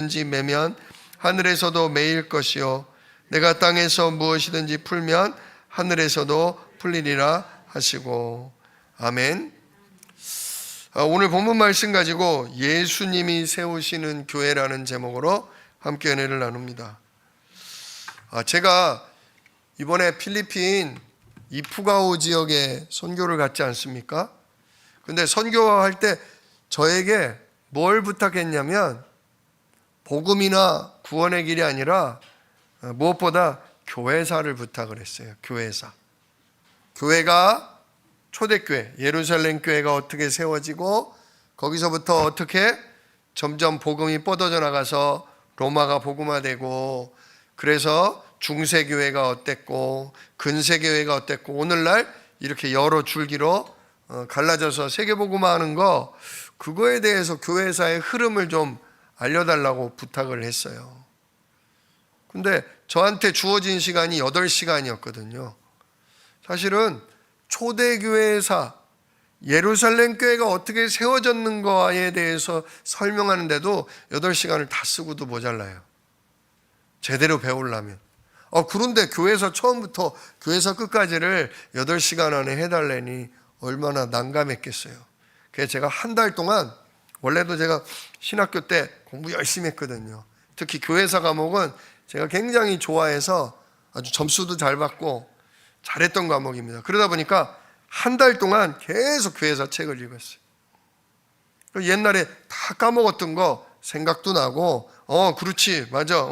무엇이든지 매면 하늘에서도 매일 것이요 내가 땅에서 무엇이든지 풀면 하늘에서도 풀리리라 하시고. 아멘. 오늘 본문 말씀 가지고 예수님이 세우시는 교회라는 제목으로 함께 은혜를 나눕니다. 제가 이번에 필리핀 이푸가오 지역에 선교를 갔지 않습니까? 근데 선교할 때 저에게 뭘 부탁했냐면 복음이나 구원의 길이 아니라 무엇보다 교회사를 부탁을 했어요. 교회가 초대교회, 예루살렘 교회가 어떻게 세워지고 거기서부터 어떻게 점점 복음이 뻗어져 나가서 로마가 복음화되고 그래서 중세교회가 어땠고 근세교회가 어땠고 오늘날 이렇게 여러 줄기로 갈라져서 세계복음화하는 거, 그거에 대해서 교회사의 흐름을 좀 알려달라고 부탁을 했어요. 근데 저한테 주어진 시간이 8시간이었거든요. 사실은 초대교회사, 예루살렘 교회가 어떻게 세워졌는가에 대해서 설명하는데도 8시간을 다 쓰고도 모자라요. 제대로 배우려면. 그런데 교회에서 처음부터 교회에서 끝까지를 8시간 안에 해달라니 얼마나 난감했겠어요. 그래서 제가 한 달 동안, 원래도 제가 신학교 때 공부 열심히 했거든요. 특히 교회사 과목은 제가 굉장히 좋아해서 아주 점수도 잘 받고 잘했던 과목입니다. 그러다 보니까 한 달 동안 계속 교회사 책을 읽었어요. 옛날에 다 까먹었던 거 생각도 나고 그렇지 맞아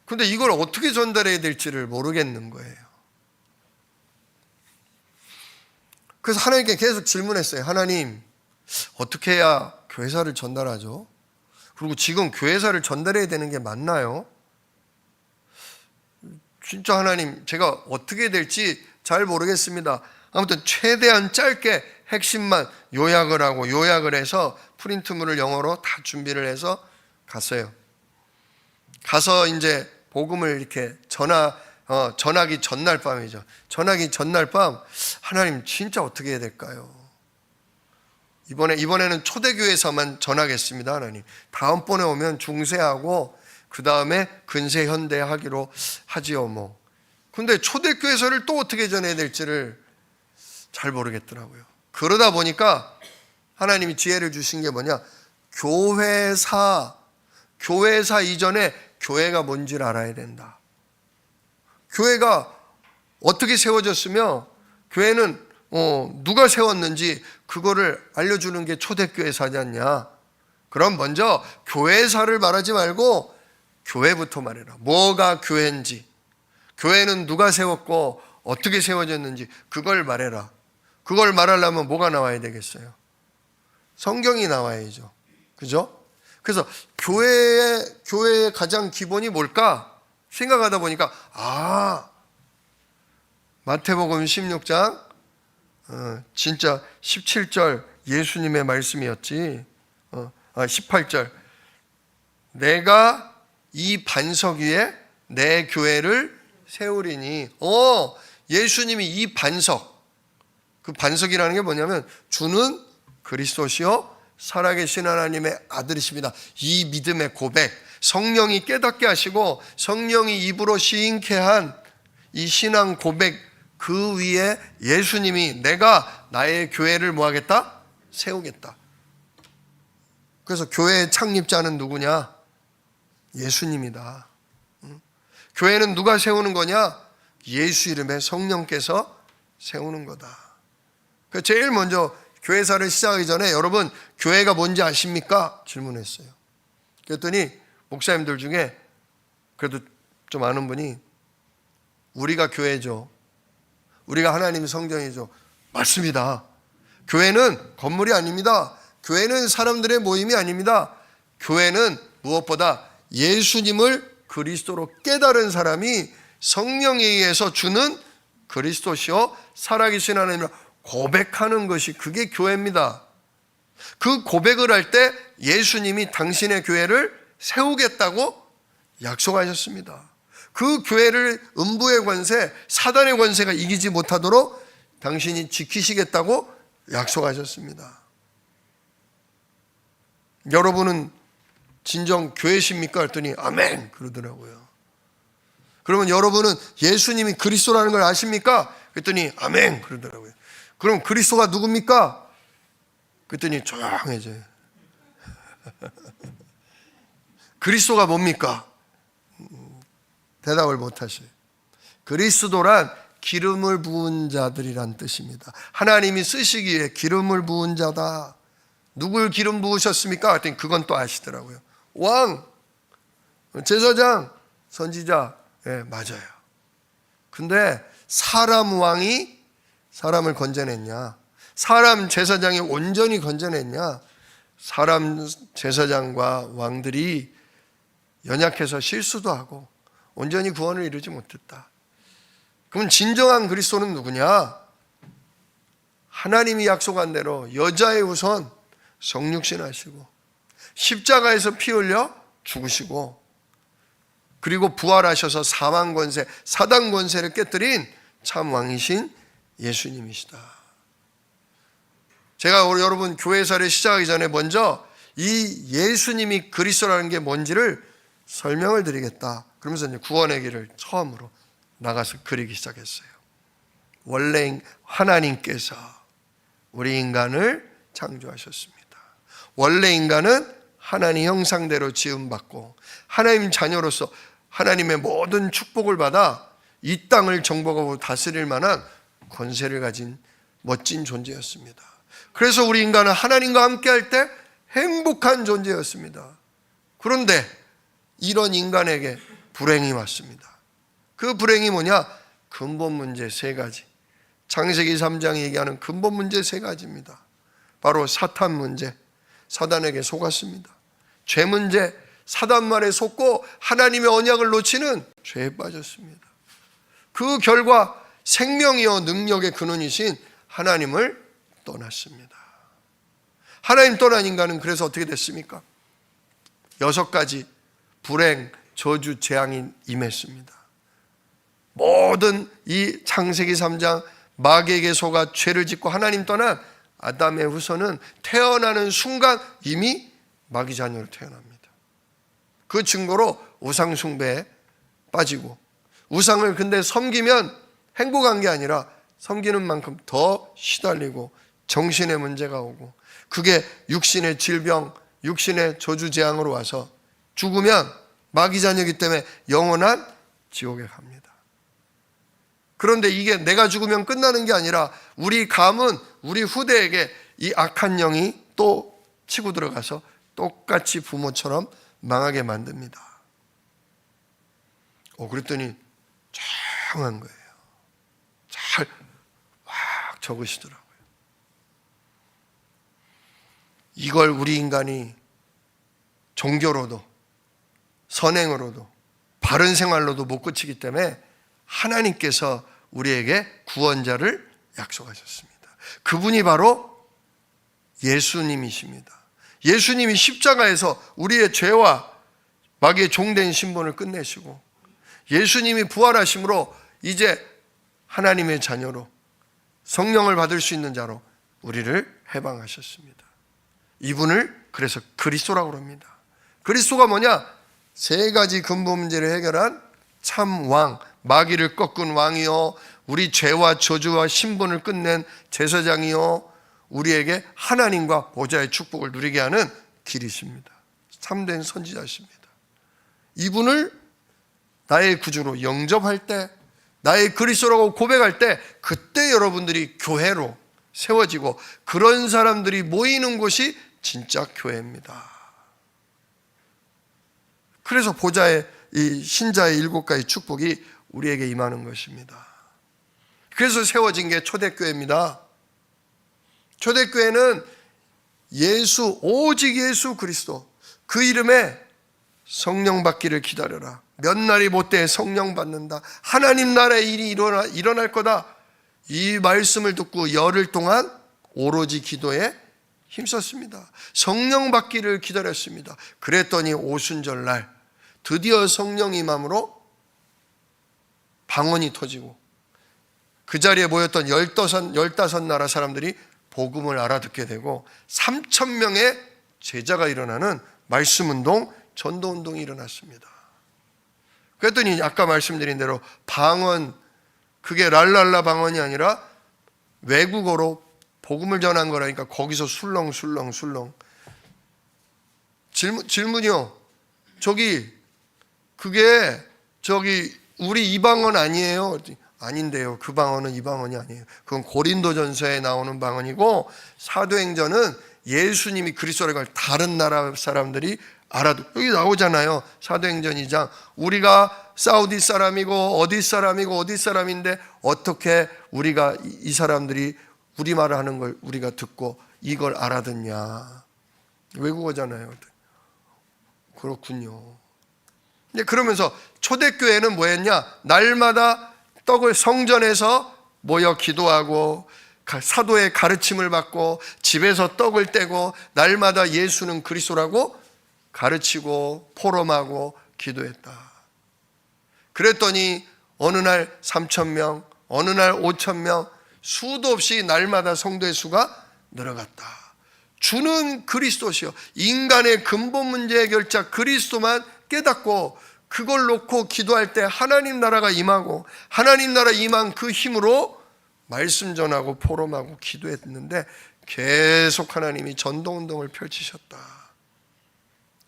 근데 이걸 어떻게 전달해야 될지를 모르겠는 거예요. 그래서 하나님께 계속 질문했어요. 하나님, 어떻게 해야 교회사를 전달하죠? 그리고 지금 교회사를 전달해야 되는 게 맞나요? 진짜 하나님, 제가 어떻게 될지 잘 모르겠습니다. 아무튼 최대한 짧게 핵심만 요약을 해서 프린트물을 영어로 다 준비를 해서 갔어요. 가서 이제 복음을 이렇게 전하기 전날 밤이죠. 전하기 전날 밤, 하나님 진짜 어떻게 해야 될까요? 이번에는 초대교회에서만 전하겠습니다. 하나님, 다음번에 오면 중세하고 그 다음에 근세 현대 하기로 하지요. 근데 초대교회에서를 또 어떻게 전해야 될지를 잘 모르겠더라고요. 그러다 보니까 하나님이 지혜를 주신 게 뭐냐, 교회사 이전에 교회가 뭔지를 알아야 된다. 교회가 어떻게 세워졌으며 교회는 누가 세웠는지 그거를 알려주는 게 초대교회사지 않냐. 그럼 먼저 교회사를 말하지 말고 교회부터 말해라. 뭐가 교회인지, 교회는 누가 세웠고 어떻게 세워졌는지 그걸 말해라. 그걸 말하려면 뭐가 나와야 되겠어요? 성경이 나와야죠. 그죠? 그래서 교회의 가장 기본이 뭘까 생각하다 보니까 마태복음 16장 진짜 17절 예수님의 말씀이었지. 18절 내가 이 반석 위에 내 교회를 세우리니. 예수님이 이 반석, 그 반석이라는 게 뭐냐면 주는 그리스도시요 살아계신 하나님의 아들이십니다. 이 믿음의 고백, 성령이 깨닫게 하시고 성령이 입으로 시인케 한 이 신앙 고백, 그 위에 예수님이 내가 나의 교회를 뭐하겠다? 세우겠다. 그래서 교회의 창립자는 누구냐? 예수님이다. 교회는 누가 세우는 거냐? 예수 이름의 성령께서 세우는 거다. 제일 먼저 교회사를 시작하기 전에 여러분 교회가 뭔지 아십니까? 질문했어요. 그랬더니 목사님들 중에 그래도 좀 아는 분이 우리가 교회죠. 우리가 하나님의 성전이죠. 맞습니다. 교회는 건물이 아닙니다. 교회는 사람들의 모임이 아닙니다. 교회는 무엇보다 예수님을 그리스도로 깨달은 사람이 성령에 의해서 주는 그리스도시요 살아계신 하나님을 고백하는 것이, 그게 교회입니다. 그 고백을 할 때 예수님이 당신의 교회를 세우겠다고 약속하셨습니다. 그 교회를 음부의 권세, 사단의 권세가 이기지 못하도록 당신이 지키시겠다고 약속하셨습니다. 여러분은 진정 교회십니까? 했더니 아멘 그러더라고요. 그러면 여러분은 예수님이 그리스도라는 걸 아십니까? 그랬더니 아멘 그러더라고요. 그럼 그리스도가 누굽니까? 그랬더니 조용해져요. 그리스도가 뭡니까? 대답을 못하셔요. 그리스도란 기름을 부은 자들이란 뜻입니다. 하나님이 쓰시기에 기름을 부은 자다. 누굴 기름 부으셨습니까? 그랬더니 그건 또 아시더라고요. 왕, 제사장, 선지자. 예, 맞아요. 근데 사람 왕이 사람을 건져냈냐? 사람 제사장이 온전히 건져냈냐? 사람 제사장과 왕들이 연약해서 실수도 하고 온전히 구원을 이루지 못했다. 그럼 진정한 그리스도는 누구냐? 하나님이 약속한 대로 여자의 우선 성육신 하시고 십자가에서 피 흘려 죽으시고 그리고 부활하셔서 사망 권세, 사단 권세를 깨뜨린 참 왕이신 예수님이시다. 제가 여러분 교회사를 시작하기 전에 먼저 이 예수님이 그리스도라는 게 뭔지를 설명을 드리겠다. 그러면서 이제 구원의 길을 처음으로 나가서 그리기 시작했어요. 원래 하나님께서 우리 인간을 창조하셨습니다. 원래 인간은 하나님 형상대로 지음받고 하나님 자녀로서 하나님의 모든 축복을 받아 이 땅을 정복하고 다스릴 만한 권세를 가진 멋진 존재였습니다. 그래서 우리 인간은 하나님과 함께 할 때 행복한 존재였습니다. 그런데 이런 인간에게 불행이 왔습니다. 그 불행이 뭐냐? 근본 문제 세 가지. 창세기 3장이 얘기하는 근본 문제 세 가지입니다. 바로 사탄 문제, 사단에게 속았습니다. 죄 문제, 사단 말에 속고 하나님의 언약을 놓치는 죄에 빠졌습니다. 그 결과 생명이요 능력의 근원이신 하나님을 떠났습니다. 하나님 떠난 인간은 그래서 어떻게 됐습니까? 6가지 불행, 저주, 재앙이 임했습니다. 모든 이 창세기 3장 마귀에게 속아 죄를 짓고 하나님 떠난 아담의 후손은 태어나는 순간 이미 마귀 자녀로 태어납니다. 그 증거로 우상 숭배에 빠지고 우상을 근데 섬기면 행복한 게 아니라 섬기는 만큼 더 시달리고 정신의 문제가 오고 그게 육신의 질병, 육신의 저주 재앙으로 와서 죽으면 마귀 자녀이기 때문에 영원한 지옥에 갑니다. 그런데 이게 내가 죽으면 끝나는 게 아니라 우리 감은 우리 후대에게 이 악한 영이 또 치고 들어가서 똑같이 부모처럼 망하게 만듭니다. 그랬더니 조용한 거예요. 잘 막 적으시더라고요. 이걸 우리 인간이 종교로도 선행으로도 바른 생활로도 못 고치기 때문에 하나님께서 우리에게 구원자를 약속하셨습니다. 그분이 바로 예수님이십니다. 예수님이 십자가에서 우리의 죄와 마귀의 종된 신분을 끝내시고 예수님이 부활하심으로 이제 하나님의 자녀로 성령을 받을 수 있는 자로 우리를 해방하셨습니다. 이분을 그래서 그리스도라고 합니다. 그리스도가 뭐냐? 3가지 근본 문제를 해결한 참 왕, 마귀를 꺾은 왕이요, 우리 죄와 저주와 신분을 끝낸 제사장이요, 우리에게 하나님과 보좌의 축복을 누리게 하는 길이십니다. 참된 선지자십니다. 이분을 나의 구주로 영접할 때, 나의 그리스도라고 고백할 때, 그때 여러분들이 교회로 세워지고 그런 사람들이 모이는 곳이 진짜 교회입니다. 그래서 보좌의 이 신자의 7가지 축복이 우리에게 임하는 것입니다. 그래서 세워진 게 초대교회입니다. 초대교회는 예수, 오직 예수 그리스도, 그 이름에 성령 받기를 기다려라. 몇 날이 못돼 성령 받는다. 하나님 나라의 일이 일어날 거다. 이 말씀을 듣고 열흘 동안 오로지 기도에 힘썼습니다. 성령 받기를 기다렸습니다. 그랬더니 오순절날 드디어 성령 임함으로 방언이 터지고 그 자리에 모였던 15나라 사람들이 복음을 알아듣게 되고 3,000명의 제자가 일어나는 말씀운동, 전도운동이 일어났습니다. 그랬더니 아까 말씀드린 대로 방언, 그게 랄랄라 방언이 아니라 외국어로 복음을 전한 거라니까 거기서 술렁술렁. 질문이요. 그게 우리 이 방언 아니에요? 아닌데요. 그 방언은 이 방언이 아니에요. 그건 고린도전서에 나오는 방언이고, 사도행전은 예수님이 그리스도라는 걸 다른 나라 사람들이 알아도, 여기 나오잖아요. 사도행전 2장. 우리가 사우디 사람이고 어디 사람인데 어떻게 우리가 이 사람들이 우리말을 하는 걸 우리가 듣고 이걸 알아듣냐. 외국어잖아요. 그렇군요. 그러면서 초대교회는 뭐였냐? 날마다 떡을 성전에서 모여 기도하고 사도의 가르침을 받고 집에서 떡을 떼고 날마다 예수는 그리스도라고 가르치고 포럼하고 기도했다. 그랬더니 어느 날 3,000명, 어느 날 5,000명, 수도 없이 날마다 성도의 수가 늘어갔다. 주는 그리스도시요, 인간의 근본 문제 해결자 그리스도만 깨닫고 그걸 놓고 기도할 때 하나님 나라가 임하고, 하나님 나라 임한 그 힘으로 말씀 전하고 포럼하고 기도했는데 계속 하나님이 전도운동을 펼치셨다.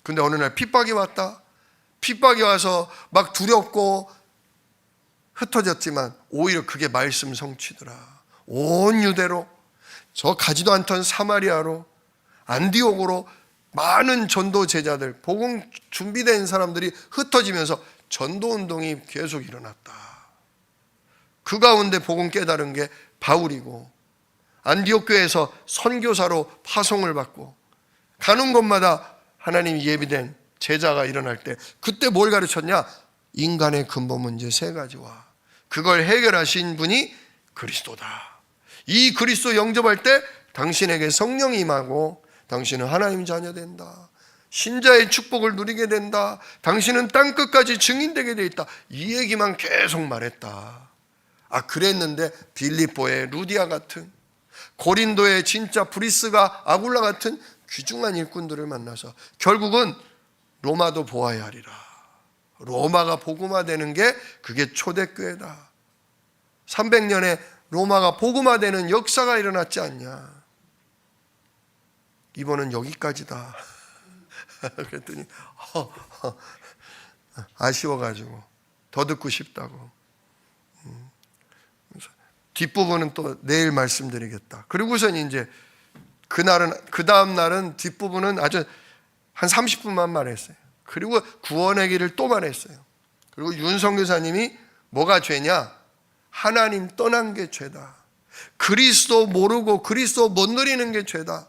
근데 어느 날 핍박이 왔다. 핍박이 와서 막 두렵고 흩어졌지만 오히려 그게 말씀 성취더라. 온 유대로, 저 가지도 않던 사마리아로, 안디옥으로 많은 전도 제자들, 복음 준비된 사람들이 흩어지면서 전도운동이 계속 일어났다. 그 가운데 복음 깨달은 게 바울이고, 안디옥 교회에서 선교사로 파송을 받고 가는 곳마다 하나님이 예비된 제자가 일어날 때 그때 뭘 가르쳤냐? 인간의 근본 문제 3가지와 그걸 해결하신 분이 그리스도다. 이 그리스도 영접할 때 당신에게 성령이 임하고 당신은 하나님 자녀 된다. 신자의 축복을 누리게 된다. 당신은 땅끝까지 증인되게 돼 있다. 이 얘기만 계속 말했다. 그랬는데 빌립보의 루디아 같은, 고린도의 진짜 브리스가 아굴라 같은 귀중한 일꾼들을 만나서 결국은 로마도 보아야 하리라. 로마가 복음화되는 게 그게 초대교회다. 300년에 로마가 복음화되는 역사가 일어났지 않냐. 이번은 여기까지다. 그랬더니 아쉬워가지고 더 듣고 싶다고. 뒷부분은 또 내일 말씀드리겠다. 그리고선 이제 그 다음 날은 뒷부분은 아주 한 30분만 말했어요. 그리고 구원의 길을 또 말했어요. 그리고 윤성 교사님이 뭐가 죄냐? 하나님 떠난 게 죄다. 그리스도 모르고 그리스도 못 누리는 게 죄다.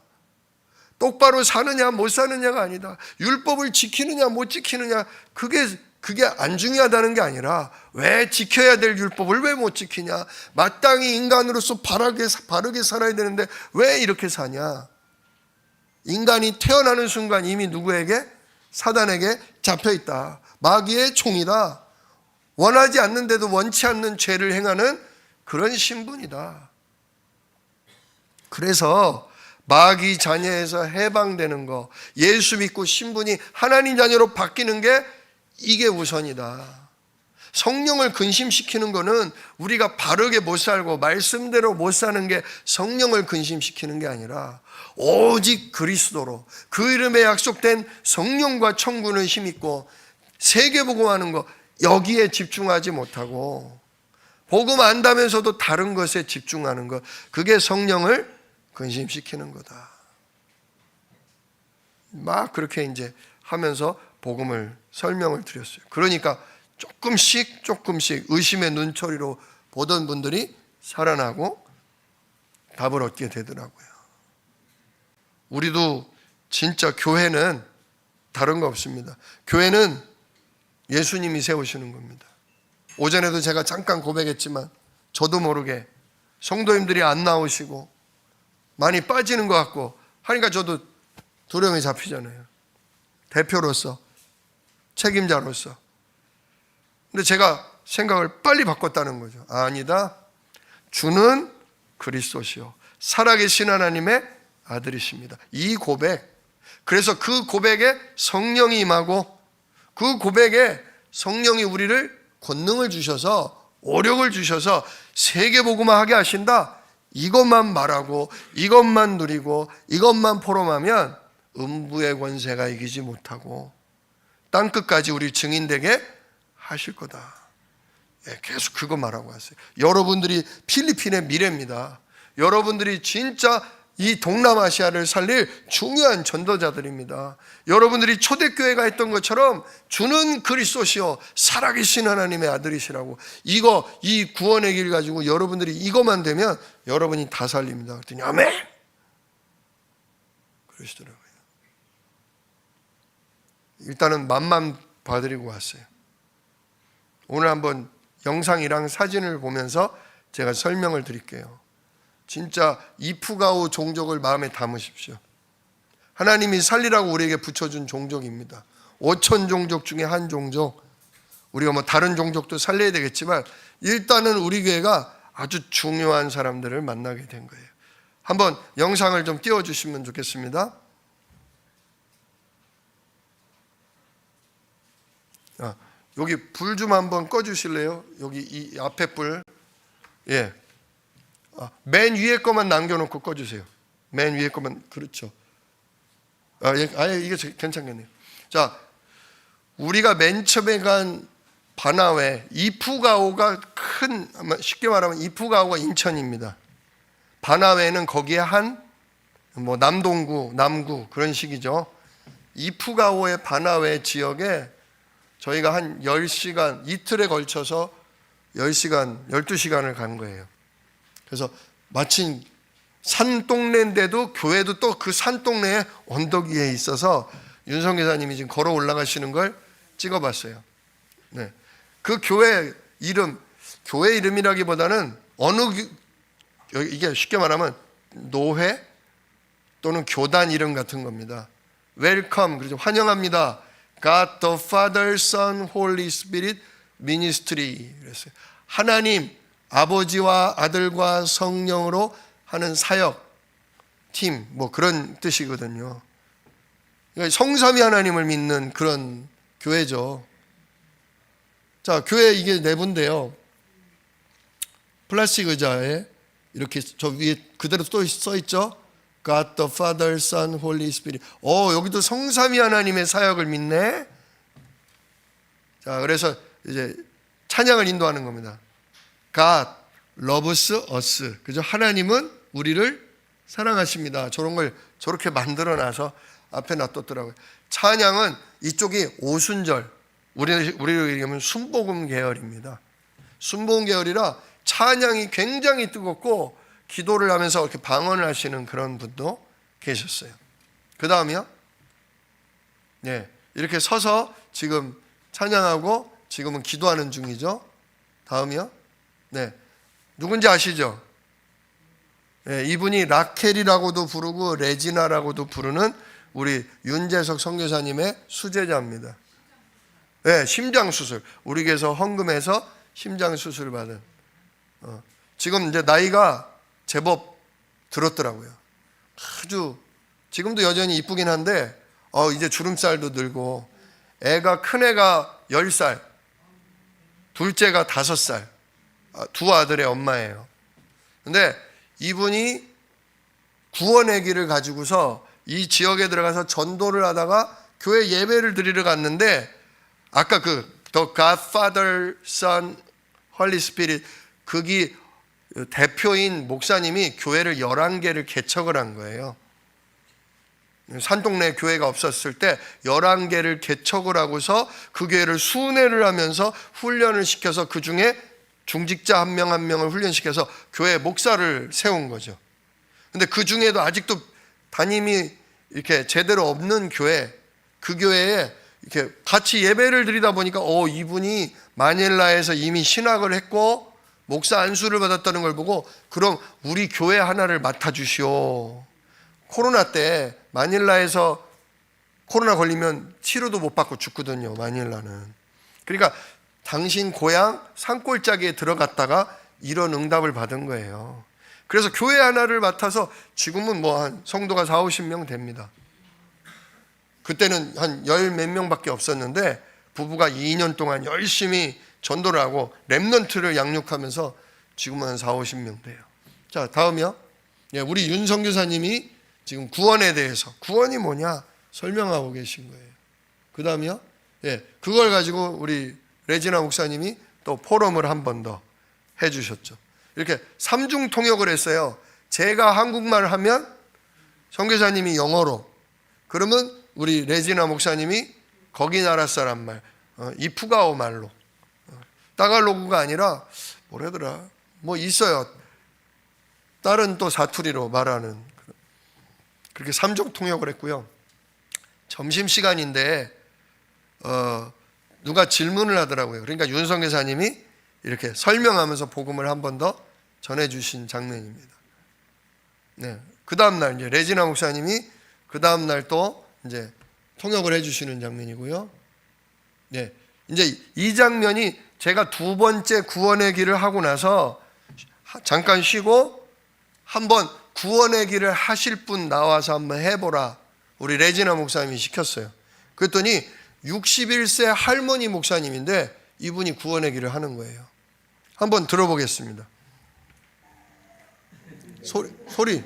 똑바로 사느냐 못 사느냐가 아니다. 율법을 지키느냐 못 지키느냐, 그게 안 중요하다는 게 아니라 왜 지켜야 될 율법을 왜 못 지키냐, 마땅히 인간으로서 바르게 살아야 되는데 왜 이렇게 사냐. 인간이 태어나는 순간 이미 누구에게? 사단에게 잡혀있다. 마귀의 총이다. 원하지 않는데도 원치 않는 죄를 행하는 그런 신분이다. 그래서 마귀 자녀에서 해방되는 거, 예수 믿고 신분이 하나님 자녀로 바뀌는 게 이게 우선이다. 성령을 근심시키는 거는 우리가 바르게 못 살고 말씀대로 못 사는 게 성령을 근심시키는 게 아니라 오직 그리스도로 그 이름에 약속된 성령과 천군을 힘입고 세계복음하는 거, 여기에 집중하지 못하고 복음 안다면서도 다른 것에 집중하는 것, 그게 성령을 근심시키는 거다. 막 그렇게 이제 하면서 복음을 설명을 드렸어요. 그러니까 조금씩 의심의 눈초리로 보던 분들이 살아나고 답을 얻게 되더라고요. 우리도 진짜 교회는 다른 거 없습니다. 교회는 예수님이 세우시는 겁니다. 오전에도 제가 잠깐 고백했지만 저도 모르게 성도님들이 안 나오시고 많이 빠지는 것 같고 하니까 저도 두려움이 잡히잖아요. 대표로서, 책임자로서. 근데 제가 생각을 빨리 바꿨다는 거죠. 아니다. 주는 그리스도시요 살아계신 하나님의 아들이십니다. 이 고백, 그래서 그 고백에 성령이 임하고 그 고백에 성령이 우리를 권능을 주셔서 오력을 주셔서 세계복음화하게 하신다. 이것만 말하고 이것만 누리고 이것만 포럼하면 음부의 권세가 이기지 못하고 땅끝까지 우리 증인되게 하실 거다. 계속 그거 말하고 왔어요. 여러분들이 필리핀의 미래입니다. 여러분들이 진짜 이 동남아시아를 살릴 중요한 전도자들입니다. 여러분들이 초대교회가 했던 것처럼 주는 그리스도시요 살아계신 하나님의 아들이시라고 이 구원의 길 가지고 여러분들이 이거만 되면 여러분이 다 살립니다. 그랬더니 아멘 그러시더라고요. 일단은 맘만 봐드리고 왔어요. 오늘 한번 영상이랑 사진을 보면서 제가 설명을 드릴게요. 진짜 이프가오 종족을 마음에 담으십시오. 하나님이 살리라고 우리에게 붙여준 종족입니다. 5천 종족 중에 한 종족. 우리가 뭐 다른 종족도 살려야 되겠지만 일단은 우리 교회가 아주 중요한 사람들을 만나게 된 거예요. 한번 영상을 좀 띄워주시면 좋겠습니다. 여기 불 좀 한번 꺼주실래요? 여기 이 앞에 불. 예. 맨 위에 것만 남겨놓고 꺼주세요. 맨 위에 것만. 그렇죠. 이게 괜찮겠네요. 자, 우리가 맨 처음에 간 바나웨, 이프가오가 쉽게 말하면 이프가오가 인천입니다. 바나웨는 거기에 남동구, 남구 그런 식이죠. 이프가오의 바나웨 지역에 저희가 한 10시간, 이틀에 걸쳐서 10시간, 12시간을 간 거예요. 그래서 마침 산동네인데도 교회도 또 그 산동네에 언덕 위에 있어서 윤성 기사님이 지금 걸어 올라가시는 걸 찍어봤어요. 네. 그 교회 이름이라기보다는 이게 쉽게 말하면 노회 또는 교단 이름 같은 겁니다. 웰컴, 그렇죠. 환영합니다. God the Father, Son, Holy Spirit Ministry. 그랬어요. 하나님, 아버지와 아들과 성령으로 하는 사역, 팀, 그런 뜻이거든요. 그러니까 성삼위 하나님을 믿는 그런 교회죠. 자, 교회 이게 내부인데요. 플라스틱 의자에 이렇게 저 위에 그대로 또 써 있죠. God the Father, Son, Holy Spirit. 여기도 성삼위 하나님의 사역을 믿네. 자, 그래서 이제 찬양을 인도하는 겁니다. God loves us. 그죠? 하나님은 우리를 사랑하십니다. 저런 걸 저렇게 만들어놔서 앞에 놔뒀더라고요. 찬양은 이쪽이 오순절, 우리로 얘기하면 순복음 계열입니다. 순복음 계열이라 찬양이 굉장히 뜨겁고 기도를 하면서 이렇게 방언을 하시는 그런 분도 계셨어요. 그 다음이요. 네, 이렇게 서서 지금 찬양하고 지금은 기도하는 중이죠. 다음이요. 네, 누군지 아시죠? 네, 이분이 라켈이라고도 부르고 레지나라고도 부르는 우리 윤재석 선교사님의 수제자입니다. 네, 심장수술. 우리 교회에서 헌금해서 심장수술을 받은. 지금 이제 나이가 제법 들었더라고요. 아주 지금도 여전히 이쁘긴 한데 이제 주름살도 늘고 큰 애가 10살, 둘째가 5살, 두 아들의 엄마예요. 근데 이분이 구원의 길을 가지고서 이 지역에 들어가서 전도를 하다가 교회 예배를 드리러 갔는데 아까 The God, Father, Son, Holy Spirit 거기 대표인 목사님이 교회를 11개를 개척을 한 거예요. 산동네 교회가 없었을 때 11개를 개척을 하고서 그 교회를 순회를 하면서 훈련을 시켜서 그 중에 중직자 한 명 한 명을 훈련시켜서 교회 목사를 세운 거죠. 근데 그 중에도 아직도 담임이 이렇게 제대로 없는 교회, 그 교회에 이렇게 같이 예배를 드리다 보니까 이분이 마닐라에서 이미 신학을 했고 목사 안수를 받았다는 걸 보고 그럼 우리 교회 하나를 맡아주시오. 코로나 때 마닐라에서 코로나 걸리면 치료도 못 받고 죽거든요. 마닐라는. 그러니까 당신 고향 산골짜기에 들어갔다가 이런 응답을 받은 거예요. 그래서 교회 하나를 맡아서 지금은 한 성도가 40-50명 됩니다. 그때는 한 열 몇 명밖에 없었는데 부부가 2년 동안 열심히 전도를 하고 렘넌트를 양육하면서 지금은 한 4, 50명 돼요. 자, 다음이요. 예, 우리 윤 선교사님이 지금 구원에 대해서, 구원이 뭐냐 설명하고 계신 거예요. 그 다음이요. 예, 그걸 가지고 우리 레지나 목사님이 또 포럼을 한 번 더 해주셨죠. 이렇게 삼중 통역을 했어요. 제가 한국말을 하면 선교사님이 영어로, 그러면 우리 레지나 목사님이 거기 나라 사람 말, 이프가오 말로, 따갈로그가 아니라 뭐라더라, 뭐 있어요. 다른 또 사투리로 말하는, 그렇게 삼중 통역을 했고요. 점심시간인데 누가 질문을 하더라고요. 그러니까 윤성교사님이 이렇게 설명하면서 복음을 한 번 더 전해주신 장면입니다. 네, 그 다음날 이제 레지나 목사님이 그 다음날 또 이제 통역을 해주시는 장면이고요. 네, 이제 이 장면이 제가 두 번째 구원의 길을 하고 나서 잠깐 쉬고 한번 구원의 길을 하실 분 나와서 한번 해보라, 우리 레지나 목사님이 시켰어요. 그랬더니 61세 할머니 목사님인데 이분이 구원의 길을 하는 거예요. 한번 들어보겠습니다. 소리.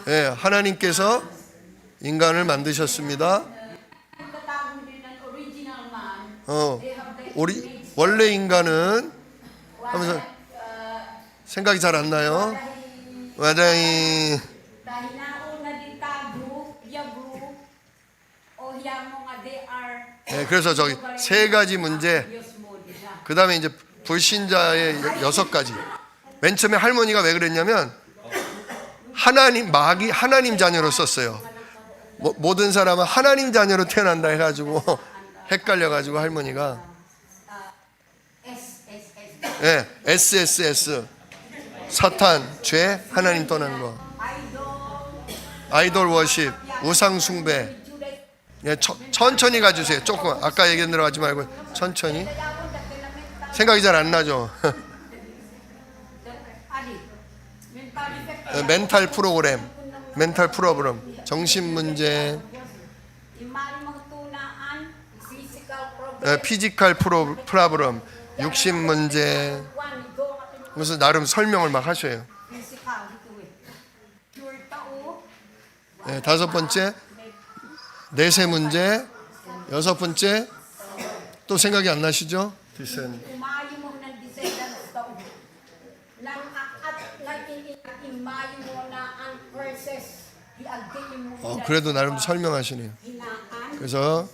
네, 하나님께서 인간을 만드셨습니다. 원래 인간은 하면서 생각이 잘 안 나요. 와장이. 네, 그래서 저기 세 가지 문제, 그 다음에 이제 불신자의 6가지. 맨 처음에 할머니가 왜 그랬냐면 하나님 자녀로 썼어요. 모든 사람은 하나님 자녀로 태어난다 해가지고 헷갈려가지고 할머니가 네, SSS, 사탄, 죄, 하나님 떠난 거, 아이돌 워십, 우상 숭배. 네, 천천히 가주세요. 조금 아까 얘기 들어가지 말고 천천히. 생각이 잘 안 나죠. 멘탈 프로그램, 정신 문제, 피지컬 프로그램, 육신 문제. 그래서 나름 설명을 막 하셔요. 네, 5번째 내세 문제, 6번째 또 생각이 안 나시죠? 그래도 나름 설명하시네요. 그래서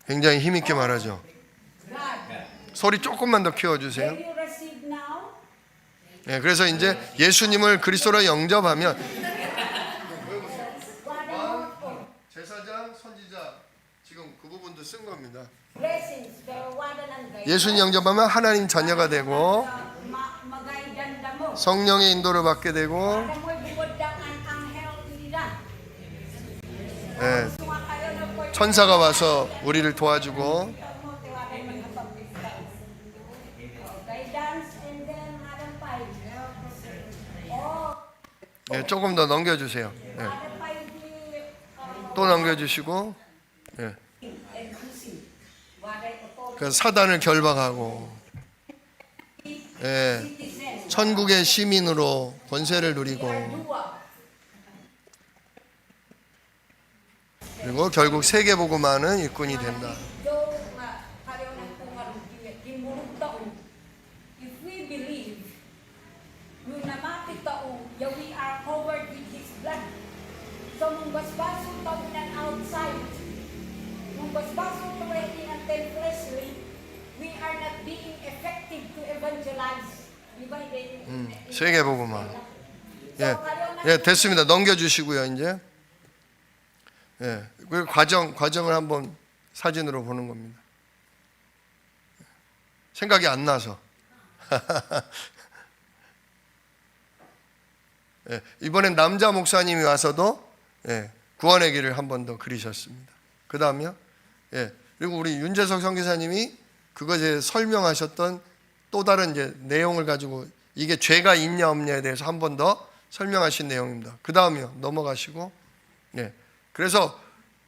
굉장히 힘있게 말하죠. 소리 조금만 더 키워주세요. 네, 그래서 이제 예수님을 그리스도로 영접하면 제사장, 선지자, 지금 그 부분도 쓴 겁니다. 예수님 영접하면 하나님 자녀가 되고 성령의 인도를 받게 되고, 네, 천사가 와서 우리를 도와주고, 네, 조금 더 넘겨주세요. 네. 또 넘겨주시고, 네. 그 사단을 결박하고, 네, 천국의 시민으로 권세를 누리고, 그리고 결국 세계복음화는 일꾼이 된다. 세계복음화. 예, 됐습니다. 넘겨주시고요, 이제. 예, 그 과정을 한번 사진으로 보는 겁니다. 생각이 안 나서. 예, 이번엔 남자 목사님이 와서도 예, 구원의 길을 한 번 더 그리셨습니다. 그 다음요. 예, 그리고 우리 윤재석 선교사님이 그것에 설명하셨던 또 다른 이제 내용을 가지고 이게 죄가 있냐 없냐에 대해서 한 번 더 설명하신 내용입니다. 그 다음이요. 넘어가시고. 예. 그래서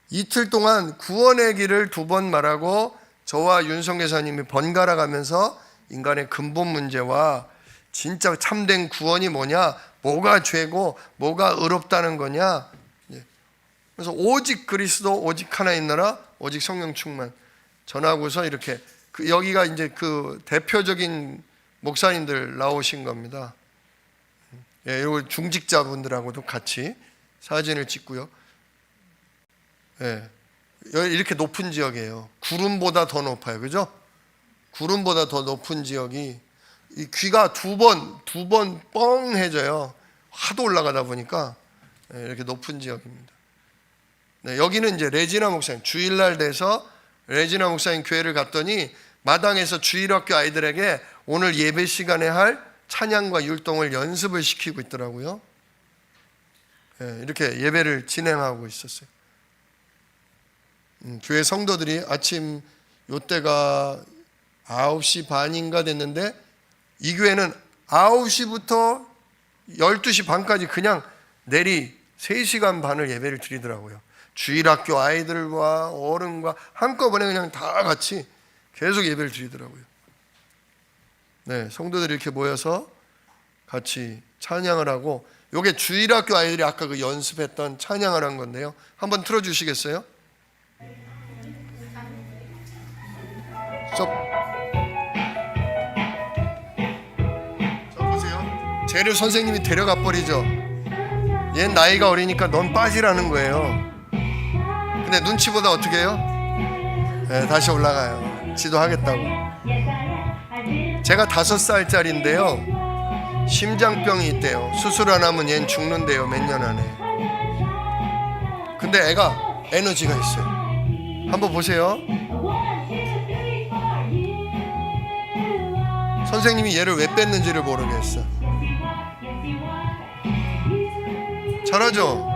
이틀 동안 구원의 길을 두 번 말하고 저와 윤성 교사님이 번갈아 가면서 인간의 근본 문제와 진짜 참된 구원이 뭐냐, 뭐가 죄고 뭐가 의롭다는 거냐. 그래서 오직 그리스도, 오직 하나인 나라, 오직 성령 충만 전하고서 이렇게 여기가 이제 그 대표적인 목사님들 나오신 겁니다. 예, 그리고 중직자분들하고도 같이 사진을 찍고요. 예, 이렇게 높은 지역이에요. 구름보다 더 높아요, 그죠? 구름보다 더 높은 지역이 이 귀가 두 번 뻥해져요. 하도 올라가다 보니까. 예, 이렇게 높은 지역입니다. 네, 여기는 이제 레지나 목사님 주일날 돼서 레지나 목사님 교회를 갔더니 마당에서 주일학교 아이들에게 오늘 예배 시간에 할 찬양과 율동을 연습을 시키고 있더라고요. 네, 이렇게 예배를 진행하고 있었어요. 교회 성도들이 아침 요때가 9시 반인가 됐는데 이 교회는 9시부터 12시 반까지 그냥 내리 3시간 반을 예배를 드리더라고요. 주일학교 아이들과 어른과 한꺼번에 그냥 다 같이 계속 예배를 드리더라고요. 네, 성도들이 이렇게 모여서 같이 찬양을 하고, 요게 주일학교 아이들이 아까 그 연습했던 찬양을 한 건데요. 한번 틀어주시겠어요? 저 보세요. 쟤를 선생님이 데려가 버리죠. 얘 나이가 어리니까 넌 빠지라는 거예요. 근데 눈치보다 어떻게 해요? 네, 다시 올라가요. 지도하겠다고. 제가 5살짜리인데요, 심장병이 있대요. 수술 안 하면 얜 죽는데요, 몇 년 안에. 근데 애가 에너지가 있어요. 한번 보세요. 선생님이 얘를 왜 뺐는지를 모르겠어. 잘하죠?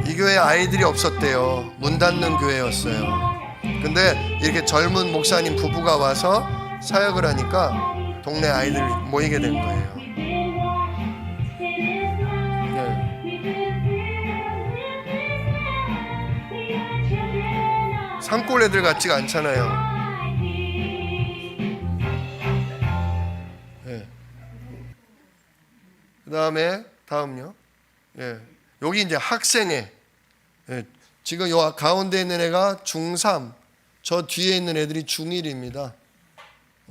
이 교회 아이들이 없었대요. 문 닫는 교회였어요. 근데 이렇게 젊은 목사님 부부가 와서 사역을 하니까 동네 아이들이 모이게 된 거예요. 네. 산골 애들 같지가 않잖아요. 네. 그 다음에 다음요. 예. 여기 이제 학생회. 예. 지금 요 가운데 있는 애가 중3, 저 뒤에 있는 애들이 중1입니다.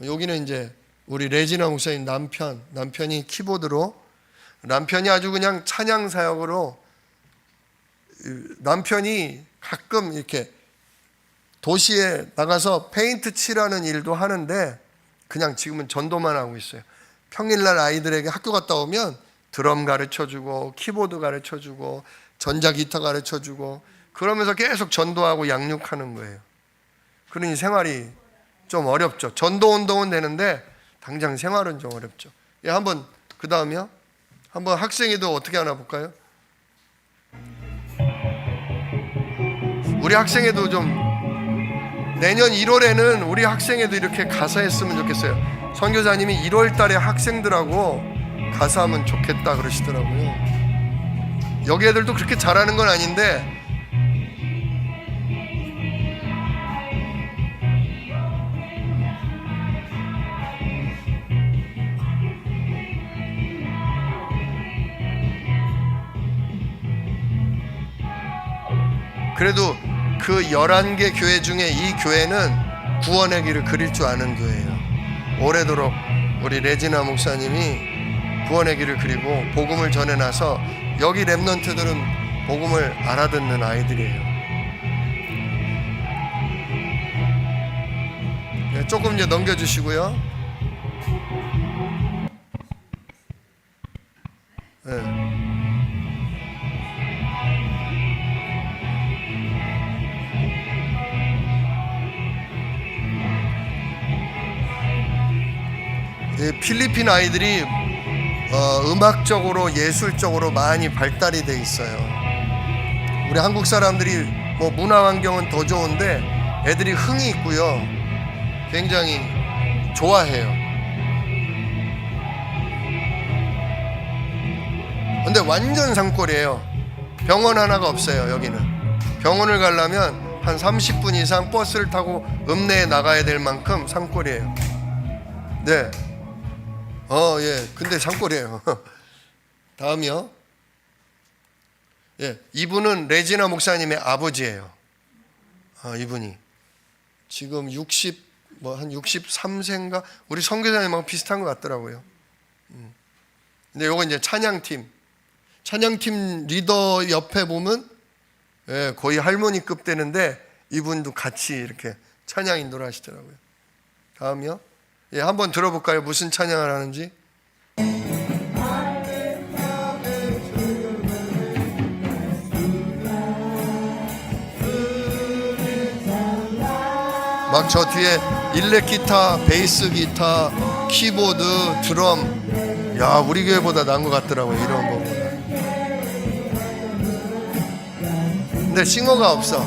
여기는 이제 우리 레지나 목사님 남편이 키보드로, 남편이 아주 그냥 찬양 사역으로, 남편이 가끔 이렇게 도시에 나가서 페인트 칠하는 일도 하는데 그냥 지금은 전도만 하고 있어요. 평일날 아이들에게 학교 갔다 오면 드럼 가르쳐주고 키보드 가르쳐주고 전자기타 가르쳐주고 그러면서 계속 전도하고 양육하는 거예요. 그러니 생활이 좀 어렵죠. 전도 운동은 되는데 당장 생활은 좀 어렵죠. 예, 한번 그 다음이요. 한번 학생회도 어떻게 하나 볼까요? 우리 학생회도 좀 내년 1월에는 우리 학생회도 이렇게 가사했으면 좋겠어요. 선교사님이 1월 달에 학생들하고 가사하면 좋겠다 그러시더라고요. 여기 애들도 그렇게 잘하는 건 아닌데 그래도 그 11개 교회 중에 이 교회는 구원의 길을 그릴 줄 아는 교회예요. 오래도록 우리 레지나 목사님이 구원의 길을 그리고 복음을 전해놔서 여기 랩런트들은 복음을 알아듣는 아이들이에요. 네, 조금 이제 넘겨주시고요. 네. 필리핀 아이들이 음악적으로 예술적으로 많이 발달이 돼 있어요. 우리 한국 사람들이 뭐 문화 환경은 더 좋은데 애들이 흥이 있고요. 굉장히 좋아해요. 근데 완전 산골이에요. 병원 하나가 없어요. 여기는 병원을 가려면 한 30분 이상 버스를 타고 읍내에 나가야 될 만큼 산골이에요. 네. 예. 근데 산골이에요. 다음이요. 예. 이분은 레지나 목사님의 아버지예요. 이분이 지금 한 63세인가? 우리 선교사님하고 비슷한 것 같더라고요. 근데 요거 이제 찬양팀 리더 옆에 보면 거의 할머니급 되는데 이분도 같이 이렇게 찬양 인도를 하시더라고요. 다음이요. 한번 들어볼까요? 무슨 찬양을 하는지. 막 저 뒤에 일렉 기타, 베이스 기타, 키보드, 드럼. 야, 우리 교회보다 나은 것 같더라고요. 이런 거보다. 근데 싱어가 없어.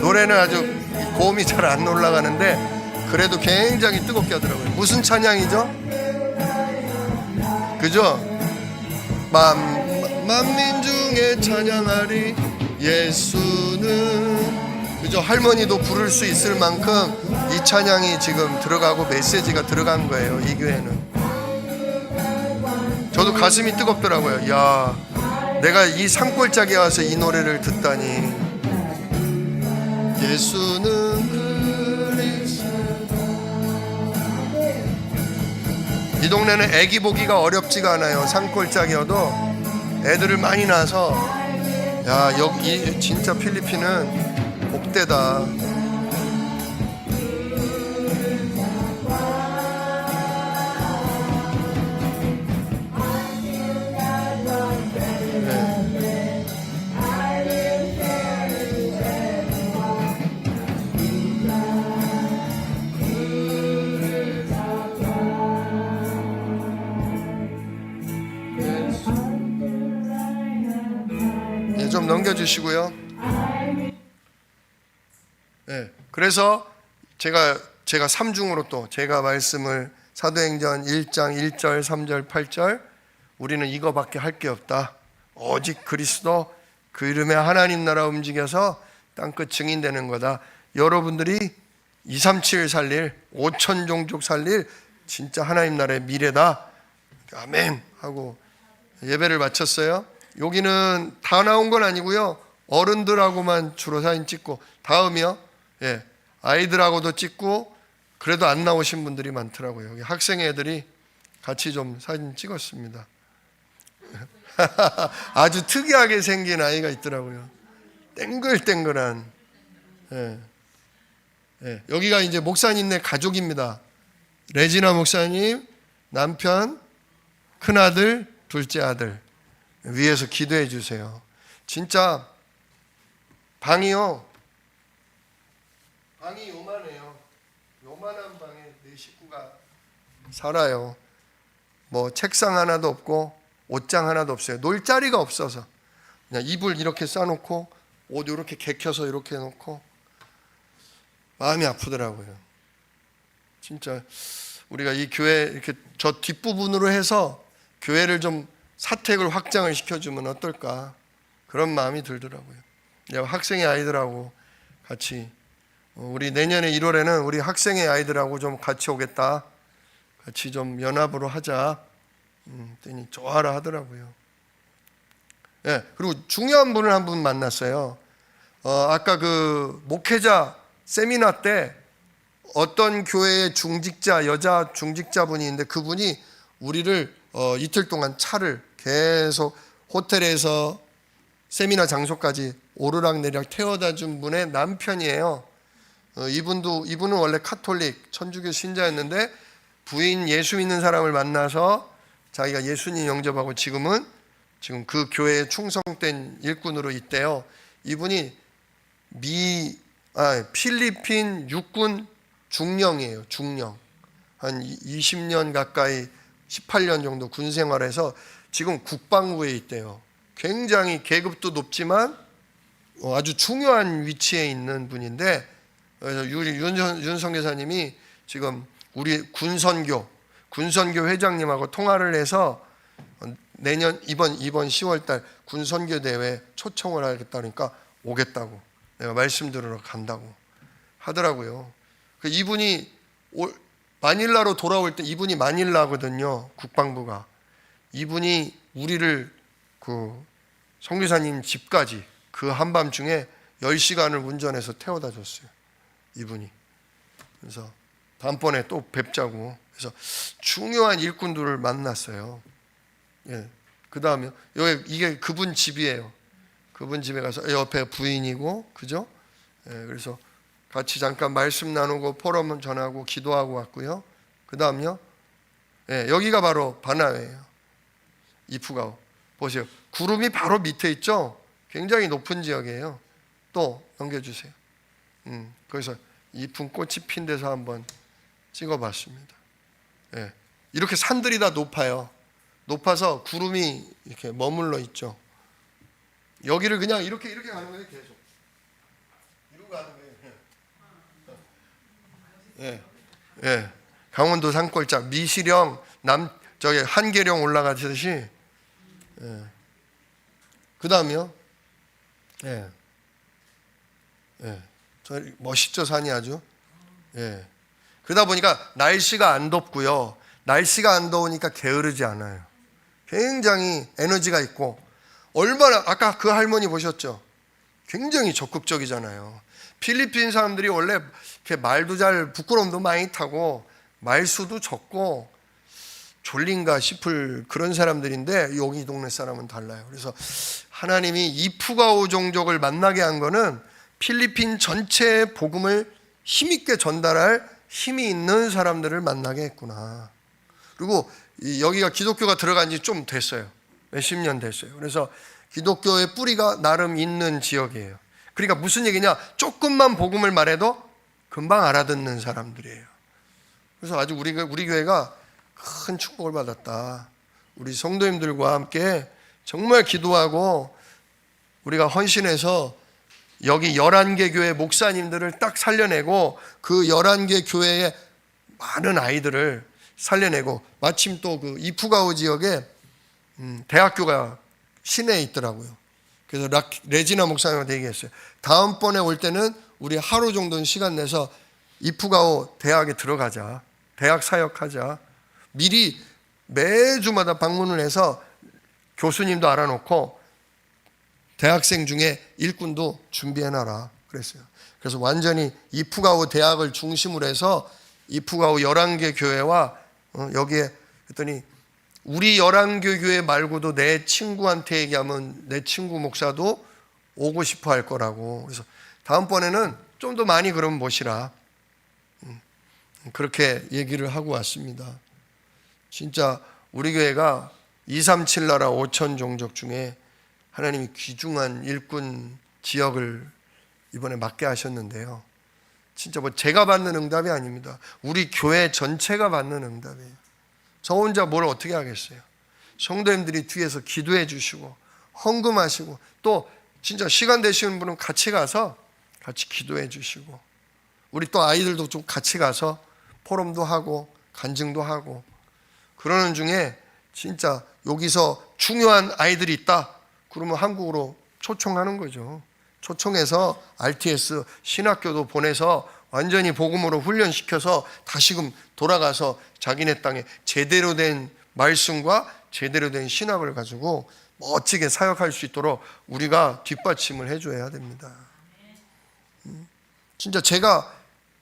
노래는 아주 고음이 잘 안 올라가는데 그래도 굉장히 뜨겁게 하더라고요. 무슨 찬양이죠? 그죠? 만민중에 찬양하리 예수는, 그죠? 할머니도 부를 수 있을 만큼 이 찬양이 지금 들어가고 메시지가 들어간 거예요. 이 교회는. 저도 가슴이 뜨겁더라고요. 야, 내가 이 산골짜기에 와서 이 노래를 듣다니. 예수는 그리스도. 이 동네는 애기 보기가 어렵지가 않아요. 산골짜기여도 애들을 많이 낳아서. 야, 여기 진짜 필리핀은 복되다. 좀 넘겨주시고요. 네, 그래서 제가 3중으로 또 제가 말씀을 사도행전 1장 1절 3절 8절 우리는 이거밖에 할 게 없다. 오직 그리스도 그 이름에 하나님 나라 움직여서 땅끝 증인되는 거다. 여러분들이 237 살릴 5천 종족 살릴 진짜 하나님 나라의 미래다. 아멘 하고 예배를 마쳤어요. 여기는 다 나온 건 아니고요. 어른들하고만 주로 사진 찍고, 다음이요. 예, 아이들하고도 찍고, 그래도 안 나오신 분들이 많더라고요. 여기 학생 애들이 같이 좀 사진 찍었습니다. 아주 특이하게 생긴 아이가 있더라고요. 땡글땡글한. 예. 예, 여기가 이제 목사님네 가족입니다. 레지나 목사님, 남편, 큰아들, 둘째 아들. 위에서 기도해 주세요. 진짜 방이 요만해요. 요만한 방에 네 식구가 살아요. 뭐 책상 하나도 없고 옷장 하나도 없어요. 놀 자리가 없어서 그냥 이불 이렇게 싸놓고 옷 이렇게 개켜서 이렇게 해놓고 마음이 아프더라고요. 진짜 우리가 이 교회 이렇게 저 뒷부분으로 해서 교회를 좀 사택을 확장을 시켜주면 어떨까, 그런 마음이 들더라고요. 학생의 아이들하고 같이 우리 내년에 1월에는 우리 학생의 아이들하고 좀 같이 오겠다, 같이 좀 연합으로 하자 했더니 좋아라 하더라고요. 예, 그리고 중요한 분을 한 분 만났어요. 아까 그 목회자 세미나 때 어떤 교회의 중직자, 여자 중직자분이 있는데 그분이 우리를 이틀 동안 차를 계속 호텔에서 세미나 장소까지 오르락내리락 태워다 준 분의 남편이에요. 이분은 원래 카톨릭 천주교 신자였는데 부인 예수 믿는 사람을 만나서 자기가 예수님 영접하고 지금 그 교회에 충성된 일꾼으로 있대요. 이분이 필리핀 육군 중령이에요. 중령. 한 20년 가까이 18년 정도 군 생활해서 지금 국방부에 있대요. 굉장히 계급도 높지만 아주 중요한 위치에 있는 분인데, 그래서 윤성 교사님이 지금 우리 군선교 회장님하고 통화를 해서 내년 이번 10월달 군선교 대회 초청을 하겠다니까 오겠다고, 내가 말씀 들으러 간다고 하더라고요. 이분이 마닐라로 돌아올 때, 이분이 마닐라거든요, 국방부가. 이분이 우리를 그 성교사님 집까지 그 한밤중에 10시간을 운전해서 태워다 줬어요, 이분이. 그래서 다음번에 또 뵙자고. 그래서 중요한 일꾼들을 만났어요. 예. 그 다음에 이게 그분 집이에요. 그분 집에 가서 옆에 부인이고, 그죠? 예. 그래서 같이 잠깐 말씀 나누고 포럼 전하고 기도하고 왔고요. 그 다음요. 예. 여기가 바로 바나웨예요. 이프가오. 보세요. 구름이 바로 밑에 있죠? 굉장히 높은 지역이에요. 또 넘겨주세요. 거기서 이쁜 꽃이 핀 데서 한번 찍어봤습니다. 예. 이렇게 산들이 다 높아요. 높아서 구름이 이렇게 머물러 있죠. 여기를 그냥 이렇게 가는 거예요, 계속. 이러고 가는 거예요. 예. 예. 강원도 산골짝 미시령 저기 한계령 올라가듯이. 예. 그 다음이요. 예. 예. 저 멋있죠, 산이 아주. 예. 그러다 보니까 날씨가 안 덥고요. 날씨가 안 더우니까 게으르지 않아요. 굉장히 에너지가 있고, 얼마나, 아까 그 할머니 보셨죠? 굉장히 적극적이잖아요. 필리핀 사람들이 원래 이렇게 말도 잘, 부끄러움도 많이 타고 말수도 적고 졸린가 싶을 그런 사람들인데, 여기 동네 사람은 달라요. 그래서 하나님이 이프가오 종족을 만나게 한 거는 필리핀 전체의 복음을 힘있게 전달할 힘이 있는 사람들을 만나게 했구나. 그리고 여기가 기독교가 들어간 지 좀 됐어요. 몇십 년 됐어요. 그래서 기독교의 뿌리가 나름 있는 지역이에요. 그러니까 무슨 얘기냐, 조금만 복음을 말해도 금방 알아듣는 사람들이에요. 그래서 아주 우리 교회가 큰 축복을 받았다. 우리 성도님들과 함께 정말 기도하고 우리가 헌신해서 여기 11개 교회 목사님들을 딱 살려내고, 그 11개 교회의 많은 아이들을 살려내고, 마침 또 그 이프가오 지역에 대학교가 시내에 있더라고요. 그래서 레지나 목사님한테 얘기했어요. 다음번에 올 때는 우리 하루 정도는 시간 내서 이프가오 대학에 들어가자. 대학 사역하자. 미리 매주마다 방문을 해서 교수님도 알아놓고 대학생 중에 일꾼도 준비해놔라 그랬어요. 그래서 완전히 이프가오 대학을 중심으로 해서 이프가오 11개 교회와 여기에, 그랬더니 우리 11개 교회 말고도 내 친구한테 얘기하면 내 친구 목사도 오고 싶어 할 거라고. 그래서 다음번에는 좀 더 많이 그러면 모시라. 그렇게 얘기를 하고 왔습니다. 진짜 우리 교회가 237 나라 5천 종족 중에 하나님이 귀중한 일꾼 지역을 이번에 맡게 하셨는데요. 진짜 뭐 제가 받는 응답이 아닙니다. 우리 교회 전체가 받는 응답이에요. 저 혼자 뭘 어떻게 하겠어요. 성도님들이 뒤에서 기도해 주시고 헌금하시고, 또 진짜 시간 되시는 분은 같이 가서 같이 기도해 주시고, 우리 또 아이들도 좀 같이 가서 포럼도 하고 간증도 하고 그러는 중에, 진짜 여기서 중요한 아이들이 있다 그러면 한국으로 초청하는 거죠. 초청해서 RTS 신학교도 보내서 완전히 복음으로 훈련시켜서 다시금 돌아가서 자기네 땅에 제대로 된 말씀과 제대로 된 신학을 가지고 멋지게 사역할 수 있도록 우리가 뒷받침을 해줘야 됩니다. 진짜 제가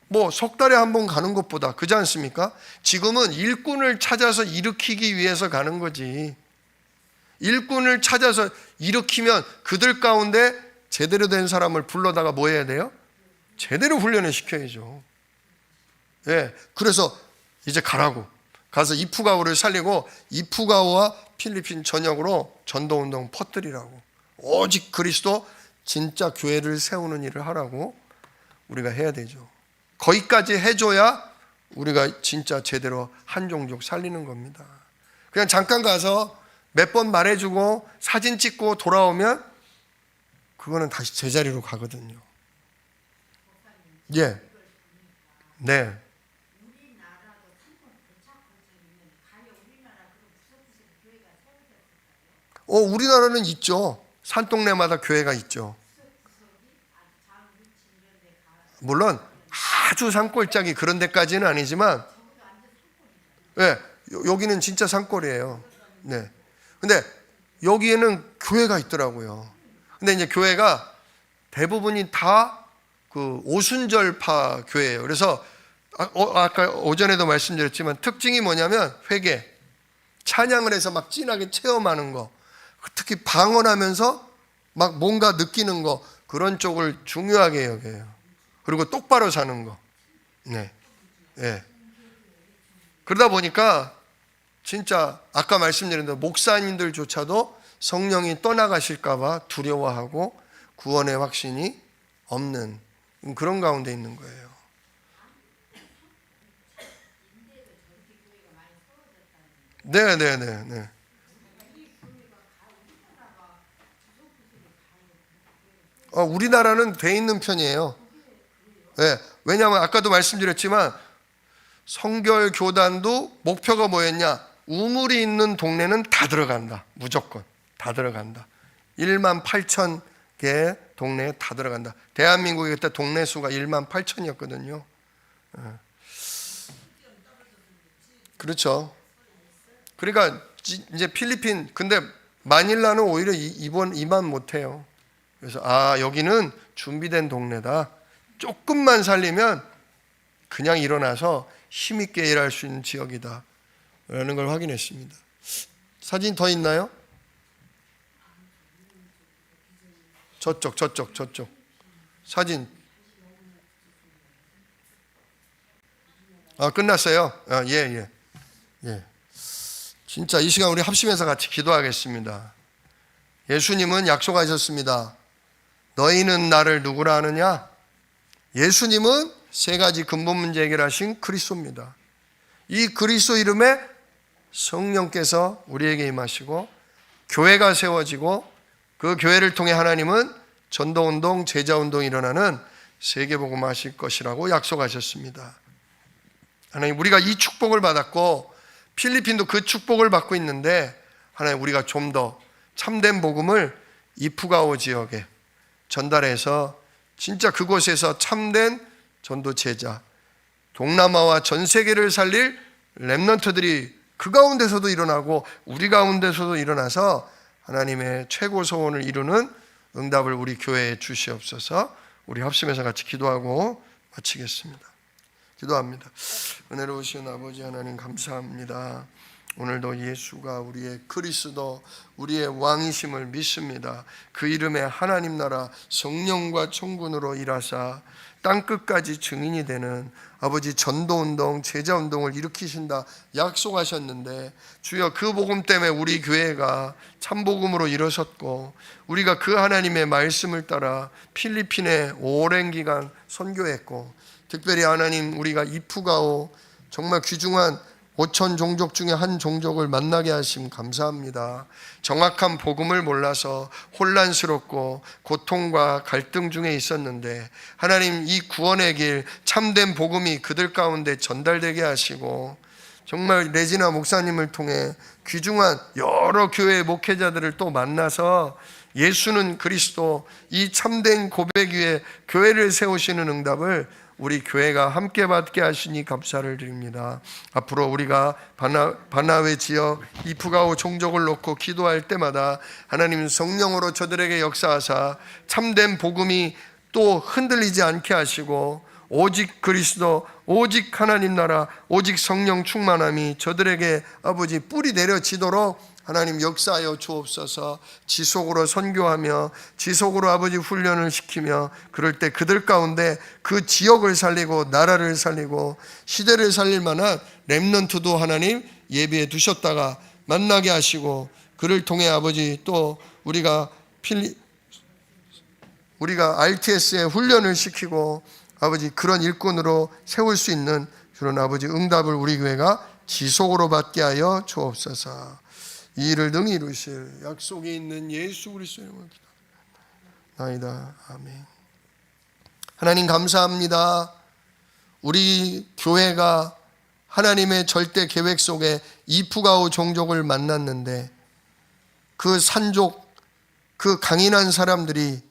뭐 석 달에 한 번 가는 것보다, 그렇지 않습니까? 지금은 일꾼을 찾아서 일으키기 위해서 가는 거지. 일꾼을 찾아서 일으키면 그들 가운데 제대로 된 사람을 불러다가 뭐 해야 돼요? 제대로 훈련을 시켜야죠. 예, 그래서 이제 가라고. 가서 이프가오를 살리고 이프가오와 필리핀 전역으로 전도운동 퍼뜨리라고. 오직 그리스도 진짜 교회를 세우는 일을 하라고 우리가 해야 되죠. 거기까지 해줘야 우리가 진짜 제대로 한 종족 살리는 겁니다. 그냥 잠깐 가서 몇 번 말해주고 사진 찍고 돌아오면 그거는 다시 제자리로 가거든요. 예. 네. 우리나라는 있죠. 산동네마다 교회가 있죠. 물론 아주 산골짜기 그런 데까지는 아니지만, 네, 여기는 진짜 산골이에요. 네. 근데 여기에는 교회가 있더라고요. 근데 이제 교회가 대부분이 다 그 오순절파 교회예요. 그래서 아까 오전에도 말씀드렸지만 특징이 뭐냐면 회개, 찬양을 해서 막 진하게 체험하는 거, 특히 방언하면서 막 뭔가 느끼는 거, 그런 쪽을 중요하게 여겨요. 그리고 똑바로 사는 거. 네. 네. 그러다 보니까 진짜 아까 말씀드린 대로 목사님들조차도 성령이 떠나가실까봐 두려워하고 구원의 확신이 없는 그런 가운데 있는 거예요. 네. 우리나라는 돼 있는 편이에요. 네. 왜냐하면 아까도 말씀드렸지만 성결 교단도 목표가 뭐였냐? 우물이 있는 동네는 다 들어간다. 무조건 다 들어간다. 1만 8천 개 동네에 다 들어간다. 대한민국이 그때 동네 수가 1만 8천이었거든요. 그렇죠. 그러니까 이제 필리핀, 근데 마닐라는 오히려 이만 못해요. 그래서 여기는 준비된 동네다. 조금만 살리면 그냥 일어나서 힘있게 일할 수 있는 지역이다 라는 걸 확인했습니다. 사진 더 있나요? 저쪽 사진. 끝났어요? 예. 진짜 이 시간 우리 합심해서 같이 기도하겠습니다. 예수님은 약속하셨습니다. 너희는 나를 누구라 하느냐? 예수님은 세 가지 근본 문제 해결하신 그리스도입니다. 이 그리스도 이름에 성령께서 우리에게 임하시고 교회가 세워지고 그 교회를 통해 하나님은 전도운동, 제자운동이 일어나는 세계복음 하실 것이라고 약속하셨습니다. 하나님, 우리가 이 축복을 받았고 필리핀도 그 축복을 받고 있는데 하나님, 우리가 좀 더 참된 복음을 이프가오 지역에 전달해서 진짜 그곳에서 참된 전도 제자, 동남아와 전 세계를 살릴 렘넌트들이 그 가운데서도 일어나고 우리 가운데서도 일어나서 하나님의 최고 소원을 이루는 응답을 우리 교회에 주시옵소서. 우리 합심해서 같이 기도하고 마치겠습니다. 기도합니다. 은혜로우신 아버지 하나님, 감사합니다. 오늘도 예수가 우리의 그리스도, 우리의 왕이심을 믿습니다. 그 이름에 하나님 나라 성령과 천군으로 일하사 땅끝까지 증인이 되는 아버지 전도운동, 제자운동을 일으키신다 약속하셨는데 주여, 그 복음 때문에 우리 교회가 참복음으로 일어섰고 우리가 그 하나님의 말씀을 따라 필리핀에 오랜 기간 선교했고, 특별히 하나님, 우리가 이프가오 정말 귀중한 5천 종족 중에 한 종족을 만나게 하심 감사합니다. 정확한 복음을 몰라서 혼란스럽고 고통과 갈등 중에 있었는데 하나님, 이 구원의 길, 참된 복음이 그들 가운데 전달되게 하시고 정말 레지나 목사님을 통해 귀중한 여러 교회의 목회자들을 또 만나서 예수는 그리스도, 이 참된 고백 위에 교회를 세우시는 응답을 우리 교회가 함께 받게 하시니 감사를 드립니다. 앞으로 우리가 바나웨 지역 이프가오 종족을 놓고 기도할 때마다 하나님 성령으로 저들에게 역사하사 참된 복음이 또 흔들리지 않게 하시고 오직 그리스도, 오직 하나님 나라, 오직 성령 충만함이 저들에게 아버지 뿌리 내려지도록 하나님 역사하여 주옵소서. 지속으로 선교하며 지속으로 아버지 훈련을 시키며 그럴 때 그들 가운데 그 지역을 살리고 나라를 살리고 시대를 살릴 만한 렘넌트도 하나님 예비해 두셨다가 만나게 하시고 그를 통해 아버지 또 우리가 RTS에 훈련을 시키고 아버지 그런 일꾼으로 세울 수 있는 주는 아버지 응답을 우리 교회가 지속으로 받게 하여 주옵소서. 이 일을 능히 이루실 약속이 있는 예수 그리스도의 이름으로 기도합니다. 아멘. 하나님 감사합니다. 우리 교회가 하나님의 절대 계획 속에 이프가오 종족을 만났는데 그 산족, 그 강인한 사람들이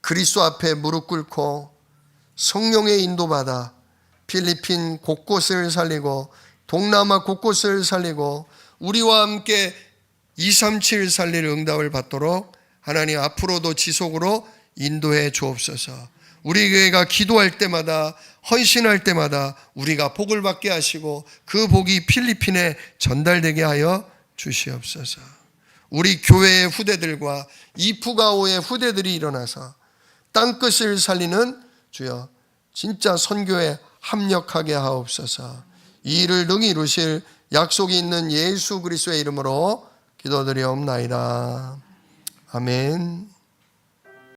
그리스도 앞에 무릎 꿇고 성령의 인도받아 필리핀 곳곳을 살리고 동남아 곳곳을 살리고 우리와 함께 237 살릴 응답을 받도록 하나님 앞으로도 지속으로 인도해 주옵소서. 우리 교회가 기도할 때마다 헌신할 때마다 우리가 복을 받게 하시고 그 복이 필리핀에 전달되게 하여 주시옵소서. 우리 교회의 후대들과 이프가오의 후대들이 일어나서 땅끝을 살리는 주여 진짜 선교에 합력하게 하옵소서. 이 일을 능히 이루실 약속이 있는 예수 그리스도의 이름으로 기도드리옵나이다. 아멘.